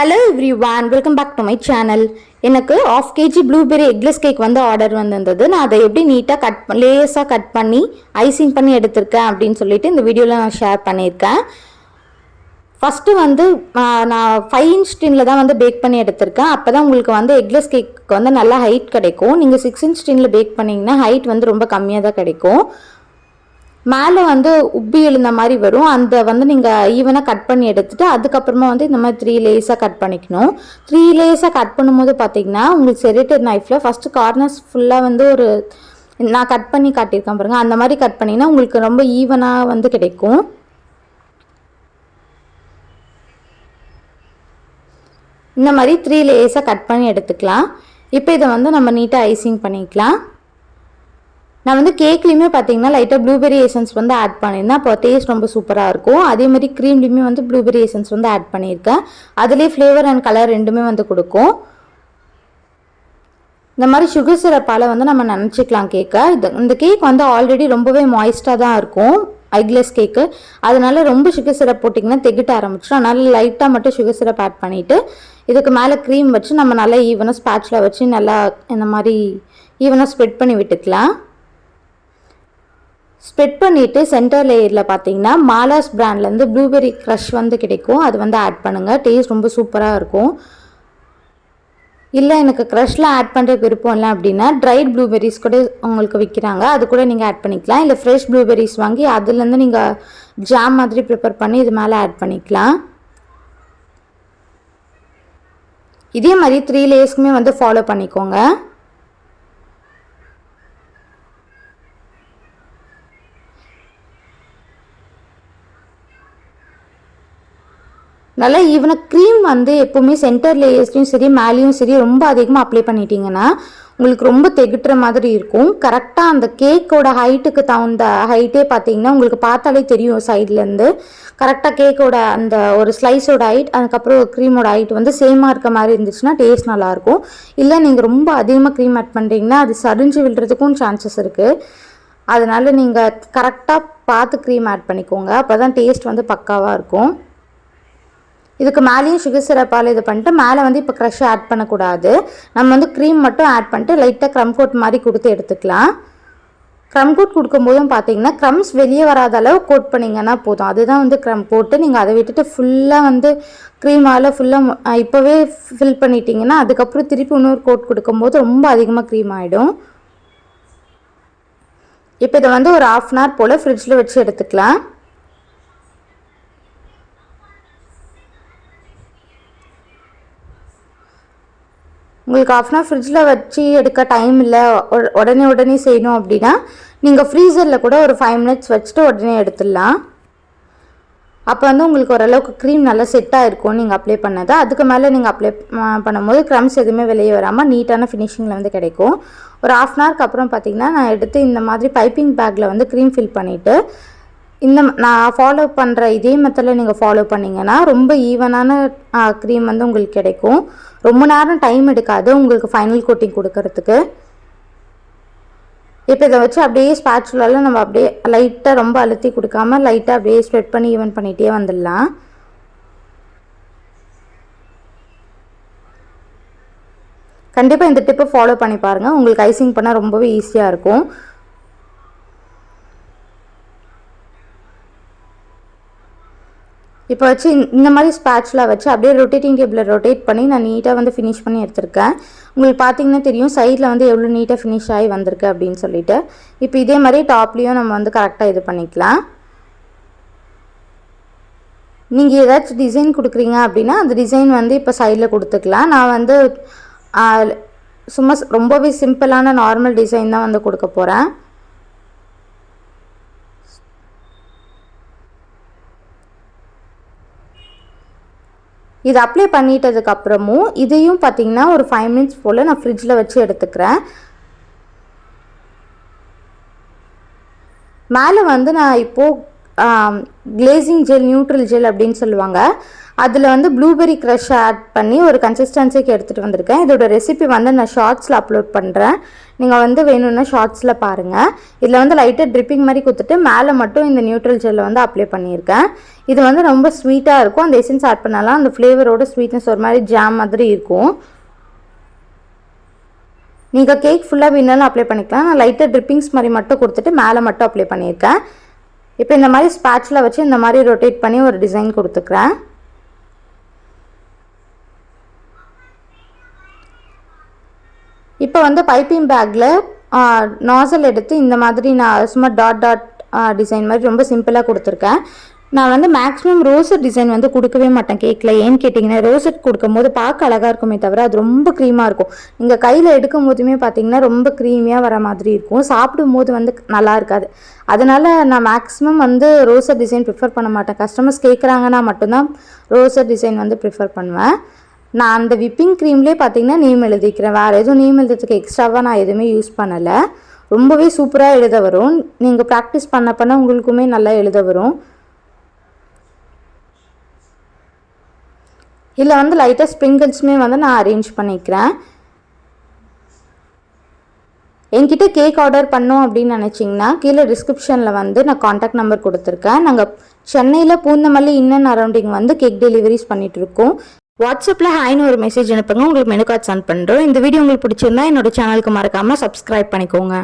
Hello everyone, welcome back to my channel. எனக்கு 1/2 kg blueberry eggless cake வந்து order வந்திருந்தது. நான் அதை எப்படி நீட்டாக லேஸாக கட் பண்ணி ஐசிங் பண்ணி எடுத்திருக்கேன் அப்படின்னு சொல்லிட்டு இந்த வீடியோவில் நான் ஷேர் பண்ணியிருக்கேன். ஃபஸ்ட்டு வந்து நான் 5 inch டின்னில் தான் வந்து பேக் பண்ணி எடுத்திருக்கேன். அப்போ தான் உங்களுக்கு வந்து எக்லெஸ் கேக்கு வந்து நல்லா ஹைட் கிடைக்கும். நீங்கள் 6 inch டின்னில் பேக் பண்ணிங்கன்னா ஹைட் வந்து ரொம்ப கம்மியாக தான் கிடைக்கும். மேலே வந்து உப்பி எழுந்த மாதிரி வரும். அந்த வந்து நீங்கள் ஈவனாக கட் பண்ணி எடுத்துகிட்டு அதுக்கப்புறமா வந்து இந்த மாதிரி 3 லேஸாக கட் பண்ணிக்கணும். 3 லேஸாக கட் பண்ணும்போது பார்த்தீங்கன்னா உங்களுக்கு செரேட்டட் நைஃப்பில் ஃபஸ்ட்டு கார்னர்ஸ் ஃபுல்லாக வந்து நான் கட் பண்ணி காட்டியிருக்கேன் பாருங்கள். அந்த மாதிரி கட் பண்ணிங்கன்னா உங்களுக்கு ரொம்ப ஈவனாக வந்து கிடைக்கும். இந்த மாதிரி 3 லேஸாக கட் பண்ணி எடுத்துக்கலாம். இப்போ இதை வந்து நம்ம நீட்டாக ஐசிங் பண்ணிக்கலாம். நான் வந்து கேக்லேயுமே பார்த்தீங்கன்னா லைட்டாக ப்ளூபெர்ரி எசன்ஸ் வந்து ஆட் பண்ணியிருந்தேன். அப்போ டேஸ்ட் ரொம்ப சூப்பராக இருக்கும். அதே மாதிரி க்ரீம்லேயுமே வந்து ப்ளூபெர்ரி எசன்ஸ் வந்து ஆட் பண்ணியிருக்கேன். அதுலேயே ஃப்ளேவர் அண்ட் கலர் ரெண்டுமே வந்து கொடுக்கும். இந்த மாதிரி சுகர் சிரப்பால் வந்து நம்ம நினச்சிக்கலாம் கேக்கை. இந்த கேக் வந்து ஆல்ரெடி ரொம்பவே மாய்ஸ்டாக தான் இருக்கும், எக்லெஸ் கேக்கு. அதனால ரொம்ப சுகர் சிரப் போட்டிங்கன்னா திகிட்ட ஆரம்பிச்சிடும். அதனால லைட்டாக மட்டும் சுகர் சிரப் ஆட் பண்ணிவிட்டு இதுக்கு மேலே க்ரீம் வச்சு நம்ம நல்லா ஈவனாக ஸ்பேட்சில் வச்சு நல்லா இந்த மாதிரி ஈவனாக ஸ்ப்ரெட் பண்ணி விட்டுக்கலாம். ஸ்ப்ரெட் பண்ணிவிட்டு சென்டர் லேயரில் பார்த்தீங்கன்னா மாலாஸ் பிராண்ட்லேருந்து ப்ளூபெர்ரி க்ரஷ் வந்து கிடைக்கும். அது வந்து ஆட் பண்ணுங்கள். டேஸ்ட் ரொம்ப சூப்பராக இருக்கும். இல்லை எனக்கு க்ரஷ்ல ஆட் பண்ணுற விருப்பம் இல்லை அப்படின்னா ட்ரைட் ப்ளூபெர்ரிஸ் கூட உங்களுக்கு விற்கிறாங்க, அது கூட நீங்கள் ஆட் பண்ணிக்கலாம். இல்லை ஃப்ரெஷ் ப்ளூபெர்ரிஸ் வாங்கி அதுலேருந்து நீங்கள் ஜாம் மாதிரி ப்ரிப்பேர் பண்ணி இது மேலே ஆட் பண்ணிக்கலாம். இதே மாதிரி 3 லேயர்ஸ்க்குமே வந்து ஃபாலோ பண்ணிக்கோங்க. நல்லா ஈவனாக க்ரீம் வந்து எப்போவுமே சென்டர் லேயர்ஸ்லையும் சரி மேலேயும் சரி ரொம்ப அதிகமாக அப்ளை பண்ணிட்டீங்கன்னா உங்களுக்கு ரொம்ப திகட்டுற மாதிரி இருக்கும். கரெக்டாக அந்த கேக்கோட ஹைட்டுக்கு தகுந்த ஹைட்டே பார்த்தீங்கன்னா உங்களுக்கு பார்த்தாலே தெரியும் சைட்லேருந்து. கரெக்டாக கேக்கோட அந்த ஒரு ஸ்லைஸோட ஹைட் அதுக்கப்புறம் க்ரீமோட ஹைட் வந்து சேமாக இருக்க மாதிரி இருந்துச்சுன்னா டேஸ்ட் நல்லாயிருக்கும். இல்லை நீங்கள் ரொம்ப அதிகமாக க்ரீம் ஆட் பண்ணுறீங்கன்னா அது சரிஞ்சு விழுறதுக்கும் சான்சஸ் இருக்குது. அதனால் நீங்கள் கரெக்டாக பார்த்து க்ரீம் ஆட் பண்ணிக்கோங்க. அப்போ தான் டேஸ்ட் வந்து பக்காவாக இருக்கும். இதுக்கு மேலேயும் சுகர் சிரப்பால் இது பண்ணிட்டு மேலே வந்து இப்போ க்ரஷ் ஆட் பண்ணக்கூடாது. நம்ம வந்து க்ரீம் மட்டும் ஆட் பண்ணிட்டு லைட்டாக க்ரம் கோட் மாதிரி கொடுத்து எடுத்துக்கலாம். க்ரம் கோட் கொடுக்கும்போதும் பார்த்தீங்கன்னா க்ரம்ஸ் வெளியே வராத அளவு கோட் பண்ணிங்கன்னா போதும். அதுதான் வந்து க்ரம் கோட்டு. நீங்கள் அதை விட்டுட்டு ஃபுல்லாக வந்து க்ரீமால் ஃபுல்லாக இப்போவே ஃபில் பண்ணிட்டீங்கன்னா அதுக்கப்புறம் திருப்பி இன்னொரு கோட் கொடுக்கும்போது ரொம்ப அதிகமாக க்ரீம் ஆகிடும். இப்போ இதை வந்து ஒரு 1/2 hour போல் ஃப்ரிட்ஜில் வச்சு எடுத்துக்கலாம். உங்களுக்கு 1/2 hour ஃப்ரிட்ஜில் வச்சு எடுக்க டைம் இல்லை, உடனே செய்யணும் அப்படின்னா நீங்கள் ஃப்ரீசரில் கூட ஒரு 5 minutes வச்சுட்டு உடனே எடுத்துடலாம். அப்போ வந்து உங்களுக்கு ஓரளவுக்கு க்ரீம் நல்லா செட்டாக இருக்கும் நீங்கள் அப்ளை பண்ணது. அதுக்கு மேலே நீங்கள் அப்ளை பண்ணும்போது க்ரம்ஸ் எதுவுமே வெளியே வராமல் நீட்டான ஃபினிஷிங்கில் வந்து கிடைக்கும். ஒரு 1/2 hourக்கு அப்புறம் பார்த்திங்கன்னா நான் எடுத்து இந்த மாதிரி பைப்பிங் பேக்கில் வந்து க்ரீம் ஃபில் பண்ணிவிட்டு நான் ஃபாலோ பண்ணுற இதே மெத்தடில் நீங்கள் ஃபாலோ பண்ணிங்கன்னா ரொம்ப ஈவனான க்ரீம் வந்து உங்களுக்கு கிடைக்கும். ரொம்ப நேரம் டைம் எடுக்காது உங்களுக்கு ஃபைனல் கோட்டிங் கொடுக்கறதுக்கு. இப்போ இதை வச்சு அப்படியே ஸ்பேட்சுலால நம்ம அப்படியே லைட்டாக ரொம்ப அழுத்தி கொடுக்காம லைட்டாக அப்படியே ஸ்ப்ரெட் பண்ணி ஈவன் பண்ணிகிட்டே வந்துடலாம். கண்டிப்பாக இந்த டிப்பை ஃபாலோ பண்ணி பாருங்கள். உங்களுக்கு ஐசிங் பண்ணால் ரொம்பவே ஈஸியாக இருக்கும். இப்போ வச்சு இந்த மாதிரி ஸ்பேட்சுலா வச்சு அப்படியே ரொட்டேட்டிங் டேபிளில் ரொட்டேட் பண்ணி நான் நீட்டாக வந்து ஃபினிஷ் பண்ணி எடுத்திருக்கேன். உங்களுக்கு பார்த்தீங்கன்னா தெரியும் சைடில் வந்து எவ்வளோ நீட்டாக ஃபினிஷ் ஆகி வந்திருக்கு அப்படின்னு சொல்லிட்டு. இப்போ இதே மாதிரி டாப்லேயும் நம்ம வந்து கரெக்டாக இது பண்ணிக்கலாம். நீங்கள் ஏதாச்சும் டிசைன் கொடுக்குறீங்க அப்படின்னா அந்த டிசைன் வந்து இப்போ சைடில் கொடுத்துக்கலாம். நான் வந்து சும்மா ரொம்பவே சிம்பிளான நார்மல் டிசைன் தான் வந்து கொடுக்க போகிறேன். இது அப்ளை பண்ணிட்டதுக்கப்புறமும் இதையும் பார்த்திங்கன்னா ஒரு 5 minutes போல் நான் ஃப்ரிட்ஜில் வச்சு எடுத்துக்கிறேன். மேலே வந்து நான் இப்போது கிளேசிங் ஜெல் நியூட்ரல் ஜெல் அப்படின்னு சொல்லுவாங்க அதில் வந்து ப்ளூபெர்ரி க்ரஷ் ஆட் பண்ணி ஒரு கன்சிஸ்டன்சிக்கு எடுத்துகிட்டு வந்திருக்கேன். இதோட ரெசிபி வந்து நான் ஷார்ட்ஸில் அப்லோட் பண்ணுறேன். நீங்கள் வந்து வேணும்னா ஷார்ட்ஸில் பாருங்கள். இதில் வந்து லைட்டாக ட்ரிப்பிங் மாதிரி கொடுத்துட்டு மேலே மட்டும் இந்த நியூட்ரல் ஜெல்லை வந்து அப்ளை பண்ணியிருக்கேன். இது வந்து ரொம்ப ஸ்வீட்டாக இருக்கும். அந்த எசன்ஸ் ஆட் பண்ணாலும் அந்த ஃப்ளேவரோட ஸ்வீட்னஸ் ஒரு மாதிரி ஜாம் மாதிரி இருக்கும். நீங்கள் கேக் ஃபுல்லாக வேணாலும் அப்ளை பண்ணிக்கலாம். நான் லைட்டாக ட்ரிப்பிங்ஸ் மாதிரி மட்டும் கொடுத்துட்டு மேலே மட்டும் அப்ளை பண்ணியிருக்கேன். இப்போ இந்த மாதிரி ஸ்பேட்சில் வச்சு இந்த மாதிரி ரொட்டேட் பண்ணி ஒரு டிசைன் கொடுத்துக்கிறேன். இப்போ வந்து பைப்பிங் பேக்கில் நாசல் எடுத்து இந்த மாதிரி நான் சும்மா டாட் டிசைன் மாதிரி ரொம்ப சிம்பிளாக கொடுத்துருக்கேன். நான் வந்து மேக்ஸிமம் ரோசட் டிசைன் வந்து கொடுக்கவே மாட்டேன் கேக்கில். ஏன்னு கேட்டிங்கன்னா ரோசட் கொடுக்கும் போது பார்க்க அழகாக இருக்குமே தவிர அது ரொம்ப க்ரீமாக இருக்கும். நீங்கள் கையில் எடுக்கும் போதுமே பார்த்தீங்கன்னா ரொம்ப க்ரீமியாக வர மாதிரி இருக்கும். சாப்பிடும் போது வந்து நல்லா இருக்காது. அதனால் நான் மேக்ஸிமம் வந்து ரோசட் டிசைன் ப்ரிஃபர் பண்ண மாட்டேன். கஸ்டமர்ஸ் கேட்குறாங்கன்னா மட்டும்தான் ரோசட் டிசைன் வந்து ப்ரிஃபர் பண்ணுவேன். நான் அந்த விப்பிங் க்ரீம்லேயே பார்த்தீங்கன்னா நேம் எழுதிக்கிறேன். வேறு எதுவும் நேம் எழுதுறதுக்கு எக்ஸ்ட்ராவாக நான் எதுவுமே யூஸ் பண்ணலை. ரொம்பவே சூப்பராக எழுத வரும். நீங்கள் ப்ராக்டிஸ் பண்ண உங்களுக்குமே நல்லா எழுத வரும். இதில் வந்து லைட்டாக ஸ்ப்ரிங்கிள்ஸுமே வந்து நான் அரேஞ்ச் பண்ணிக்கிறேன். என்கிட்ட கேக் ஆர்டர் பண்ணோம் அப்படின்னு நினச்சிங்கன்னா கீழே டிஸ்கிரிப்ஷனில் வந்து நான் காண்டாக்ட் நம்பர் கொடுத்துருக்கேன். நாங்கள் சென்னையில் பூந்தமல்லி இன்னன் அரௌண்டிங் வந்து கேக் டெலிவரிஸ் பண்ணிகிட்ருக்கோம். வாட்ஸ்அப்பில் ஹாய்னு ஒரு மெசேஜ் அனுப்புங்க. உங்களுக்கு மெனு கார்டு சென்ட் பண்ணுறோம். இந்த வீடியோ உங்களுக்கு பிடிச்சிருந்தா என்னோட சேனலுக்கு மறக்காமல் சப்ஸ்கிரைப் பண்ணிக்கோங்க.